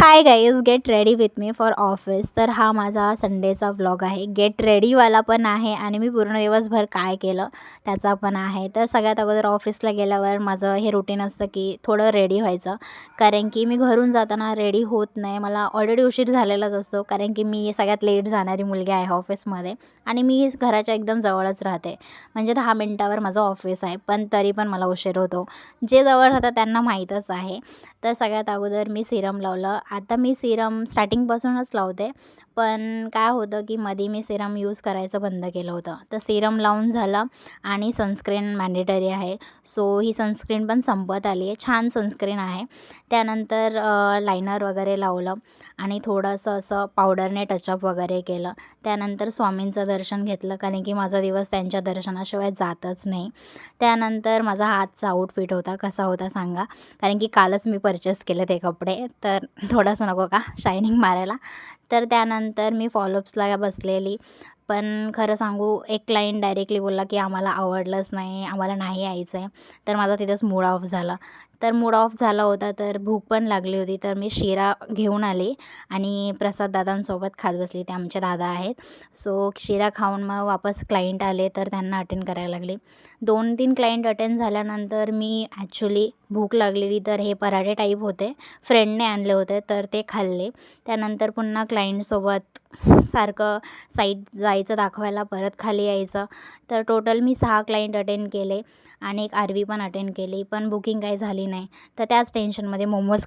Hi guys, get ready with me for office. तर हा माझा संडेचा व्लॉग आहे. गेट रेडीवाला पण आहे आणि मी पूर्ण दिवसभर काय केलं त्याचा पण आहे. तर सगळ्यात अगोदर ऑफिसला गेल्यावर माझं हे रुटीन असतं की थोडं रेडी व्हायचं, कारण की मी घरून जाताना रेडी होत नाही. मला ऑलरेडी उशीर झालेलाच असतो, कारण की मी सगळ्यात लेट जाणारी मुलगी आहे ऑफिसमध्ये आणि मी घराच्या एकदम जवळच राहते. म्हणजे 10 मिनटावर माझं ऑफिस आहे, पण तरी पण मला उशीर होतो. जे जवळ राहतात त्यांना माहीतच आहे. तर सगळ्यात अगोदर मी सिरम लावलं. आता मी सिरम स्टार्टिंगपासूनच लावते, पण काय होतं की मध्ये मी सिरम यूज करायचं बंद केलं होतं. तर सिरम लावून झालं आणि सनस्क्रीन मॅन्डेटरी आहे. सो ही सनस्क्रीन पण संपत आली आहे. छान सनस्क्रीन आहे. त्यानंतर लायनर वगैरे लावलं आणि थोडंसं असं पावडरने टचअप वगैरे केलं. त्यानंतर स्वामींचं दर्शन घेतलं, कारण की माझा दिवस त्यांच्या दर्शनाशिवाय जातच नाही. त्यानंतर माझा हातचा आउटफिट होता, कसा होता सांगा, कारण की कालच मी परचेस केले ते कपडे, तर थोडंसं नको का शायनिंग मारायला. तर त्यानंतर मी फॉलोअप्सला बसलेली, पण खरं सांगू एक क्लायंट डायरेक्टली बोलला की आम्हाला आवडलंच नाही, आम्हाला नाही यायचं आहे. तर माझा तिथंच मूड ऑफ झाला. तर मूड ऑफ झाला होता, तर भूक पण लागली होती, तर मी शिरा घेऊन आली आणि प्रसाद दादांसोबत खात बसली. ते आमचे दादा आहेत. सो शिरा खाऊन मग वापस क्लायंट आले, तर त्यांना अटेंड करायला लागले. 2-3 क्लायंट अटेंड झाल्यानंतर मी ॲक्च्युली भूक लागलेली, तर हे पराठे टाईप होते, फ्रेंडने आणले होते, तर ते खाल्ले. त्यानंतर पुन्हा क्लायंटसोबत सारखं साईट जायचं दाखवायला, परत खाली यायचं. तर टोटल मी 6 क्लायंट अटेंड केले आणि एक आरवी पण अटेंड केली, पण बुकिंग काही झाली नाही. तर त्याच टेन्शनमध्ये मोमोज